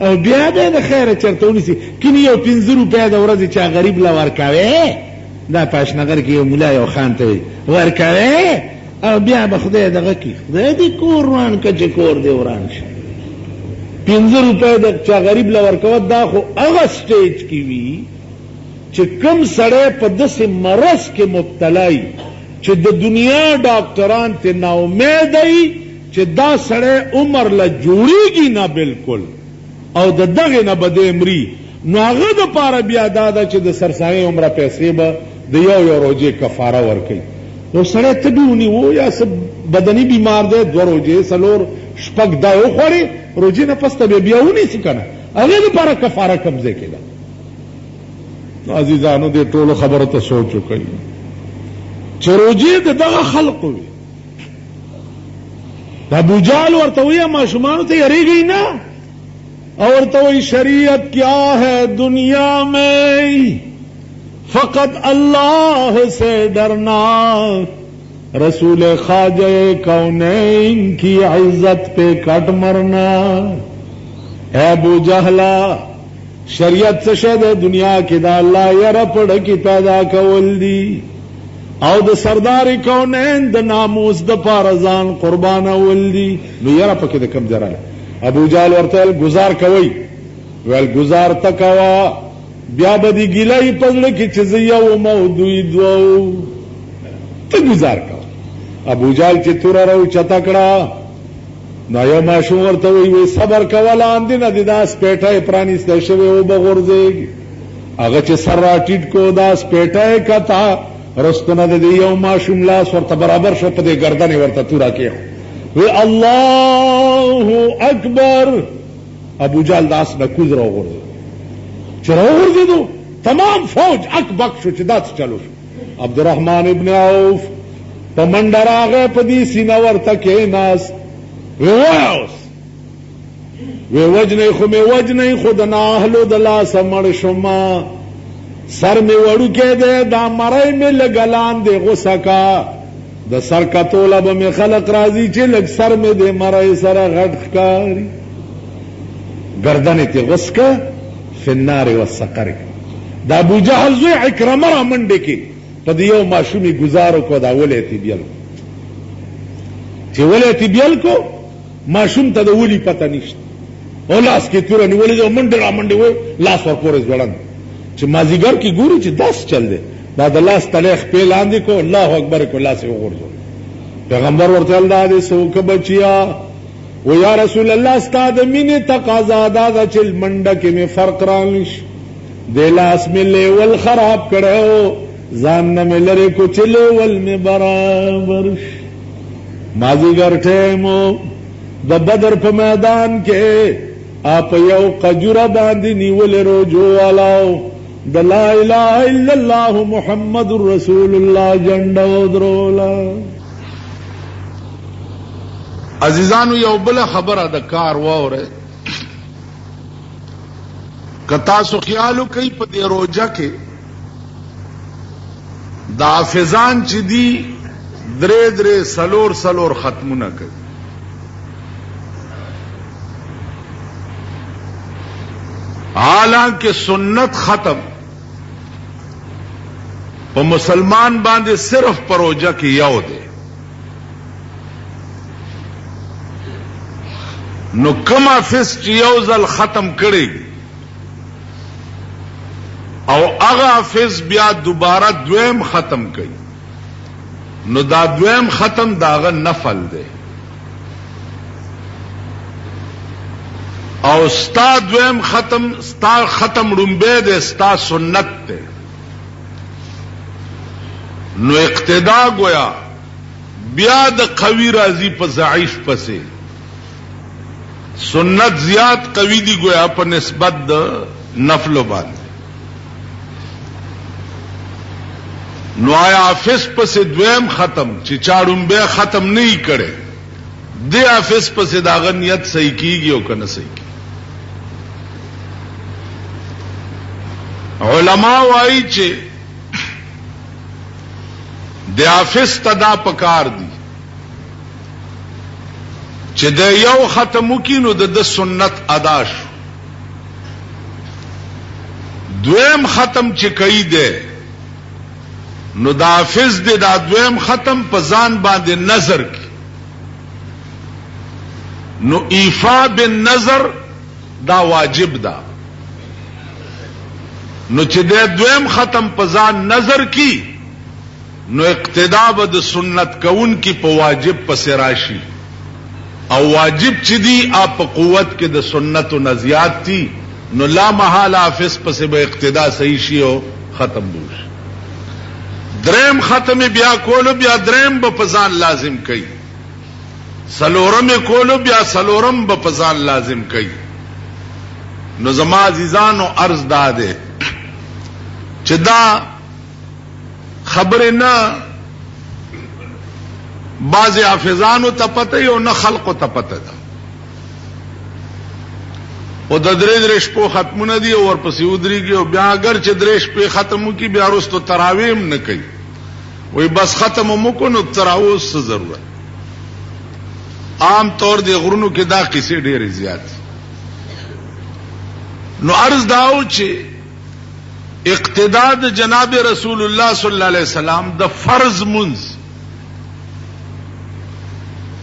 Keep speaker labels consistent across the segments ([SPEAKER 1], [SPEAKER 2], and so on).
[SPEAKER 1] او بیا به د خیره چرته ونیسي کینې یو 15 روپۍ د ورځې چا غریب له ورکوې دا پاشنغر کې یو ملا یو خان ته ورکوې او بیا به خدای دغه کړي خدای دې کور وران کړه چې کور دې وران شي 15 روپۍ د چا غریب له ورکوه دا خو هغه سټیج کې وي چې کم سړی په داسې مرض کې مبتلا وي چې د دنیا ډاکټران ته ناامید وي چې دا سړی عمر له جوړیږي نه بالکل او د دغه نه به دی مري نو هغه دپاره بیا دا ده چې د سرسایې عمره پیسې به د یو روجې کفاره ورکوي نو سړی تبې ونیو یا څه بدني بیمار دی 2 روجې 4 شپږ دا وخوړې روجې نه پس ته بیا ونیسي که نه هغې دپاره کفاره کوم ځای کې ده نو عزیزانو دې ټولو خبرو ته سوچ وکړئ چې روجې د دغه خلقو وي د ابوجهل ورته وایي ماشومانو ته یریږئ نه اور تو شریعت کیا ہے دنیا میں فقط اللہ سے ڈرنا رسول خواجہ کونین کی عزت پہ کٹ مرنا اے ابو جہلا شریعت سے شد دنیا کی دا اللہ یر پڑ کی پیدا کول دی او د سردار کونین د ناموس د پارزان قربان اول دی نو یر پکې د کم ذرا ابو جهل ورته گزار کوي ویل گزار تکوا بیا به دی ګیلای پزړه کې چې زیو موضوع دوو ته گزار کوه ابو جهل چې تور راو چتا کړه نو یو ماشوم ورته وی صبر کوه لاندې نه دی داس پیټه پرانیسته شوی او بغورځي هغه چې سر را ټیټ کو داس پیټه کتا رستنه د یو ماشوم لاس ورته برابر شو په دې گردن ورته تورا کې وی اللہ اکبر ابو جہل داس نہ کز رو غرزه چرا غرزه دو تمام فوج اک بک شو چې داس چلو شو عبدالرحمن ابن عوف په منډه راغی په دې سینه ورته کېناست وی وجنې خو مې وجنې خو د ناهلو د لاسه مړ شوما سر مې وړوکی دی دا مری مې لږ لاندې غوسه کا د سر کتوله به مې خلق راځي چې لږ سر مې د مری سره غټ ښکاري گردنې تې غوس که فی النار والسقر د ابو جهل زوی عکرمه را منډې کې په د یو ماشومې گزار وکړو دا ولی یې بیل چې ولی یې بیل کو ماشوم ته د ولي پته نشته او لاس کې توره نیولې ده منډې را منډې وی لاس ورپورې ځوړند چې مازدیګر کې ګوري چې داس چل دی دا د لاس تلیخ پې لاندې کو الله اکبر کو لاس یې وغورځو پیغمبر ورته الله دې څوک بچیا و یا رسول الله ستا د مینې تقاضا دا ده چې منډه کې مې فرق رانلی شي دې لاس مې لیول خراب کړی ځان نه مې لرې کو چې لیول مې برابر شي مازدیګر ټیم د بدر په میدان کې آپ یو قجوره باندې نیولې روجو والاو د لا اله الا الله محمد رسول الله جنډه ودرولا عزیزانو یو بل خبره د کار وره کتا سو خیالو کوي په دې روجه کې د حافظان چې دي درې سلور ختمونه کوي حالانکہ سنت ختم په مسلمان باندې صرف پروجه کې یو دی نو کوم حافظ چې یو ځل ختم کړي او هغه حافظ بیا دوباره دویم ختم کړي نو دا دویم ختم داغه نفل دی او ستا دویم ختم رنبے دے ستا سنت تے نو اقتدا گویا بیا د قوی راضی په ضعیف پسے سنت زیاد قوی دی گویا په نسبت د نفل باندې نو آیا حافظ پسے دویم ختم چې چا رنبے ختم نہیں کرے دے حافظ پسے داغه نیت صحیح کیږي او کنه صحیح کیږي علماء وائی چې د حافظ تدا پکار دی چې د یو ختم وکینو د سنت ادا شو دویم ختم چې کوي دی نو دا حافظ دی دا دویم ختم په ځان باندې نظر کی نو ایفا بالنظر دا واجب دا نو چې دی دویم ختم په ځان نظر کی نو اقتدا به د سنت کون کی په واجب پس راشي او واجب چې دی آپ په قوت کې د سنت و نزیات تھی نو لا محال حافظ پس به اقتدا صحیح شي او ختم بوش دریم ختم بیا کولو بیا دریم به پزان لازم کئی سلورم کولو بیا سلورم به پزان لازم کئی نو زما عزیزانو عرض داده چې دا خبر نه بعض حافظانو ته پته او نه خلقو ته پته ده او د درې شپو ختمونه دي او ورپسې ودرېږي او بیا اگر چې درې شپې ختمو کی بیا وروسته تراویح نه کوي وای بس ختم مو کو نو تراویح څه ضرورت عام طور دی غرونو کې دا قصې ډېرې زیات نو عرض داو چې اقتدا د جناب رسول الله صلی الله علیه وسلم د فرض منځ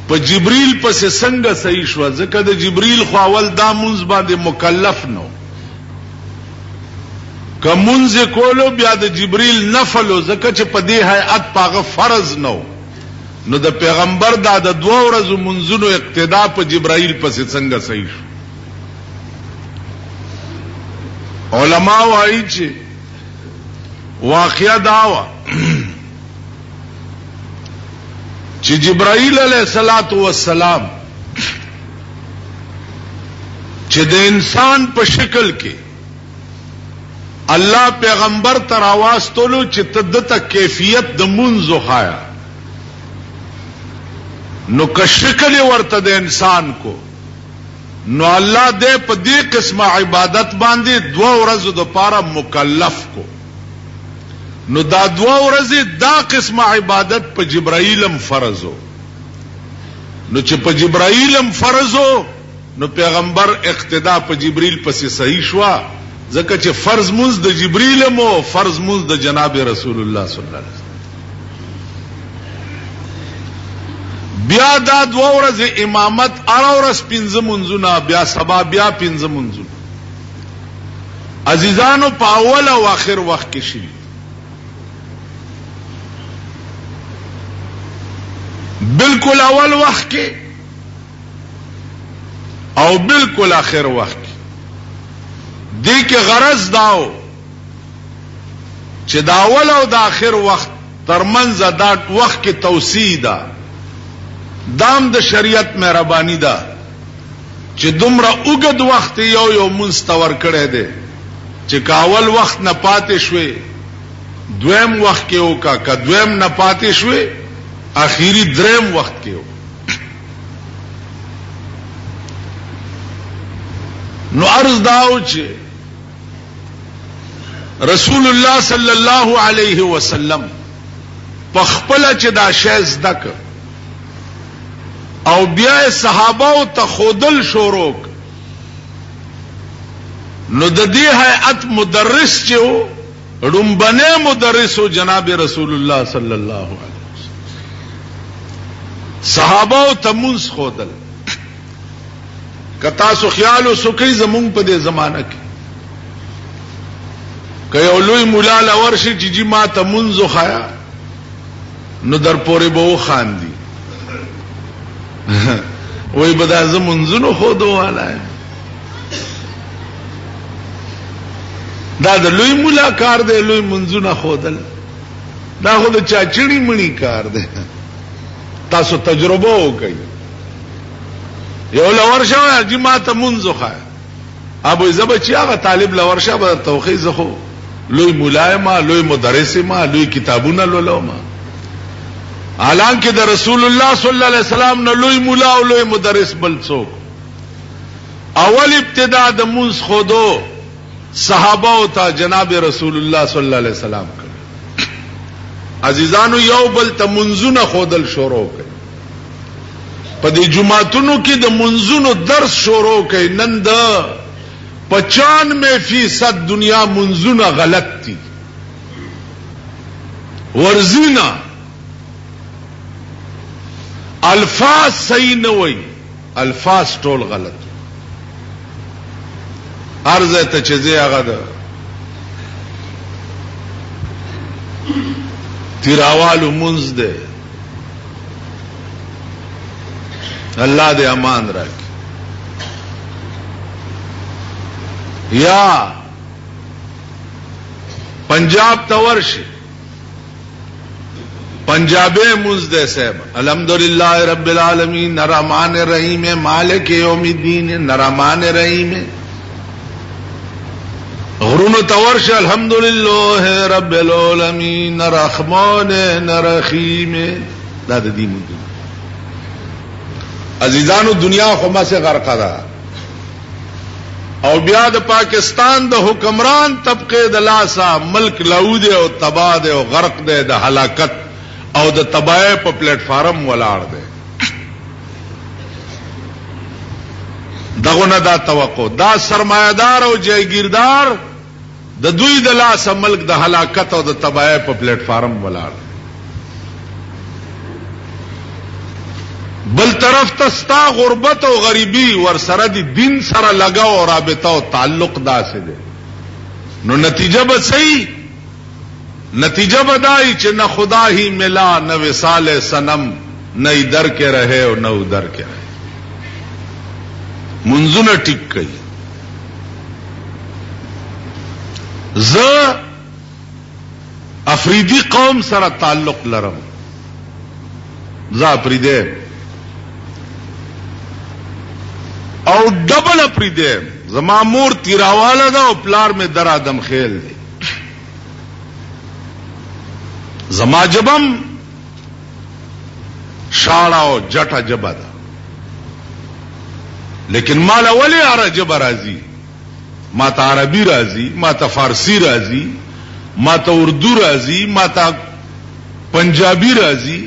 [SPEAKER 1] په جبريل پس څنګه صحیح شو ځکه د جبريل خو اول دا منځ باندې مکلف نو که منځ کولو بیا د جبريل نفل ځکه چې په دې هيئت پاغه فرض نو نو د پیغمبر دا د 2 ورځو منځونو اقتدا په جبرائیل پس څنګه صحیح شو علماء وايي چې واقعا داوا چې جبرائیل علیہ الصلوۃ والسلام چې د انسان په شکل کې الله پیغمبر تر आवाज تولو چې تدته کیفیت د منځو خایا نو که شکل ورته د انسان کو نو الله دې په دې قسمه عبادت باندې 2 ورځې د پاره مکلف کو نو دا 2 ورځې دا قسمه عبادت په جبرائیلم فرضو نو چې په جبرائیلم فرضو نو پیغمبر اقتدا په جبريل پسې صحیح شوا ځکه چې فرض منځ د جبريلم او فرض منځ د جناب رسول الله صلی الله علیه وسلم بیا دا 2 ورځې امامت اره ورځ 15 منځونه بیا سبا بیا 15 منځونه عزیزانو په اول او اخر وخت کې شي بالکل اول وخت کې او بالکل آخر وخت کې دې کې غرض داو چې دا اول او دا آخر وخت ترمنځ دا وخت کې توسیع ده دام د شریعت مهرباني ده چې دومره اوږد وخت یو منستور کړی دی چې کاول وخت نه پاتې شوي دویم وخت کې وکا که دویم نه پاتې شوي اخیری دریم وخت کې وکا نو عرض داو چې رسول الله صلی الله علیه وسلم په خپل چې دا شی زده کړ او بیا صحابه او تخودل شروع نو د دې هيئت مدرس چې و رومبنه مدرس و جناب رسول الله صلی الله علیه وسلم صحابه او تمونس خودل کتا سو خیال او سکی زمون په دې زمانہ کې کای اولوی مولا لورشي چې ما تمونز خیا نو در پورې به خاندي وای بدا زمونزونو خودو والا دا د لوی مولا کار دی لوی منزونه خودل دا خود چا چړی منی کار دی تاسو تجربه وکړئ یو لورشه چې ما ته منځو خای ابو زبچی هغه طالب لورشه به توخی زخو لوی ملایما لوی مدرس ما لوی کتابونه لولما حالانکه د رسول الله صلی الله علیه وسلم نو لوی مولا او لوی مدرس بل څوک اول ابتدا د منځ خودو صحابه او ته جناب رسول الله صلی الله علیه وسلم کړ عزیزانو یو بل ته منځونه خودل شروع کړ په دې جمعهتونو کې د منځونو درس شروع کړي نن د 95% दुनिया मुंजुना गलत थी, वर्जीना अल्फाज सही न हुई, अल्फाज टोल गलत अर्ज तचजे आगा तिरावालू मुंज दे अल्लाह दे अमान रख या पंजाब तवर्श पंजाबे मुंज दे साहब अल्हम्दुलिल्लाह रब्बिल आलमीन रहमान रहीम मालिक यौमिद्दीन रहमान रहीम गुरुन तवर्श अल्हम्दुलिल्लाह रब्बिल आलमीन रहमान रहीम दाद दी मुंद अजीजानु दुनिया खुमा से गरक़दा और बिया द पाकिस्तान द हुक्मरान तबके द लासा मुल्क लऊदे और तबाह दे और गर्क दे द हलाकत और द तबाह पर प्लेटफार्म वलाड़ दे दगुना दा तवक्को दा सरमायादार और जयगीरदार द दुई द लासा मुल्क द हलाकत और द तबाह पर प्लेटफार्म वलाड़ दे बल तरफ तस्ता गुर्बत और गरीबी वर सरदी दिन सरा लगा और राबिता और ताल्लुक दा से दे नो नतीजा बद सही नतीजा बदाई च न खुदा ही मिला न विसाल सनम न इधर के रहे और न उधर के रहे मुंजु न टिक गई ज अफरीदी कौम सरा ताल्लुक लरम जा अफरीदे और डबल अपरी दे जमामूर तिरावाला दा और प्लार में दरा दम खेल दे जमा जबम शाड़ा और जटा जबा दा लेकिन माला वले आरा जबा राजी माता अरबी राजी माता फारसी राजी माता उर्दू राजी माता पंजाबी राजी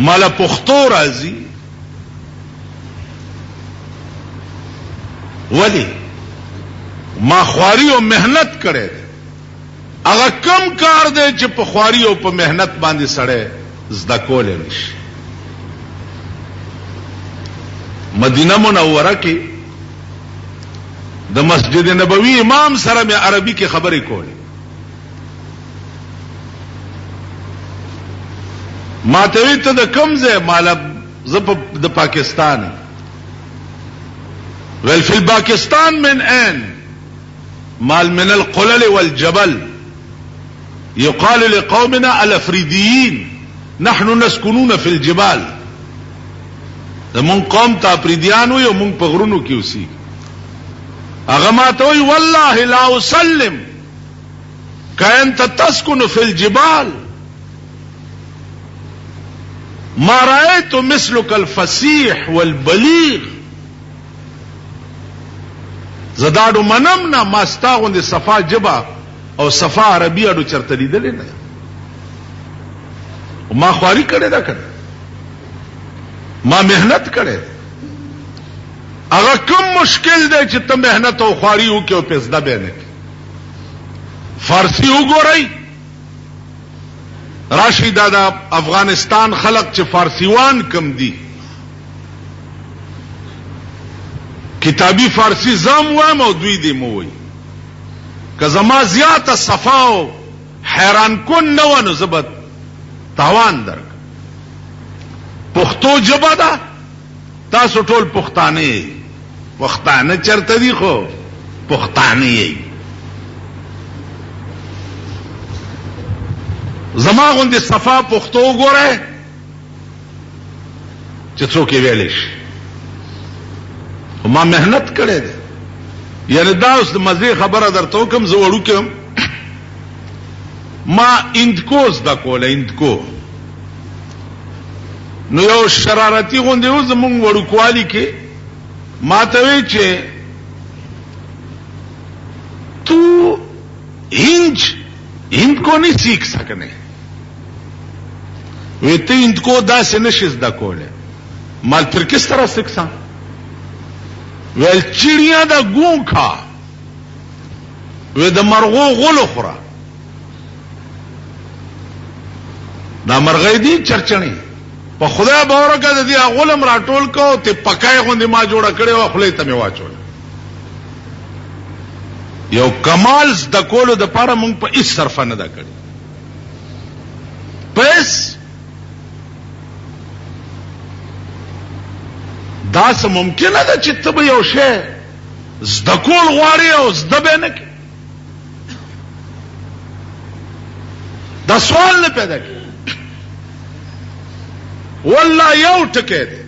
[SPEAKER 1] माला पुख्तो राजी वली मां ख्वारी और मेहनत करे अगर कम कार दे च पख्वारी और पर मेहनत बांधी सड़े जकोले विश मदीना मुनव्वरा की द मस्जिद नबवी इमाम सरा में अरबी की खबरी कोले मातवी तो द कमजे माला जब द पाकिस्तान वेल फिल पाकिस्तान में एन माल मिनल कुलल वल जबल युकाल लिकौमिना अल अफरीदीन नहनु नस्कुनून फिल जिबाल मुंग कौम ता अफरीदियान हुई और मुंग पगरुनु की उसी अगमात हुई वल्लाहि ला उसल्लिम कैन तस्कुन फिल जिबाल मा रायतु मिस्लुकल फसीह वल बलीग जदाडो मनम ना मास्ता गुंदे सफा जबा और सफा अरबी अडो चरतली दले ना मां ख्वारी करे दा करे मां मेहनत करे अगर कम मुश्किल दे चित्त मेहनत और ख्वारी हो के पेजदा बेने फारसी उगो रही राशि दादा अफगानिस्तान खलक च फारसीवान कम दी किताबी फारसी जम हुआ मौदवी दी मोई कजमा ज्यादा सफाओ हैरान कुन नवन जबत तावान दर पुख्तो जबदा तासु टोल पुख्ताने पुख्ताने चरतदी खो पुख्ताने जमा गुंदे सफा पुख्तो गोरे चित्रों के वेलिश मां मेहनत करे दे यानी दा उस मजे खबर अदर तो कम जोड़ू के मां इंदकोस दा कोले इंदको नो यो शरारती गुंदे उस मुंग वड़ू क्वाली के मातवे चे तू हिंद को नहीं सीख सकने वे तो इनको दा से नशिश दा कोले माल फिर किस तरह सीखसा ویل چیڑیاں دا گوں کھا وی دا مرغو غلو خورا دا مرغی دی چرچنی په خدای باور کا د دې غلم راټول کو ته پکای غوندې ما جوړه کړې او خپلې ته می واچول یو کمال د کولو د پاره مونږ په هیڅ صرف نه دا کړی پس دا سم ممکن ده چې ته به یو شی زده کول غواړې او زده به نه کې دا سوال نه پیدا کی والله یو ټکی دی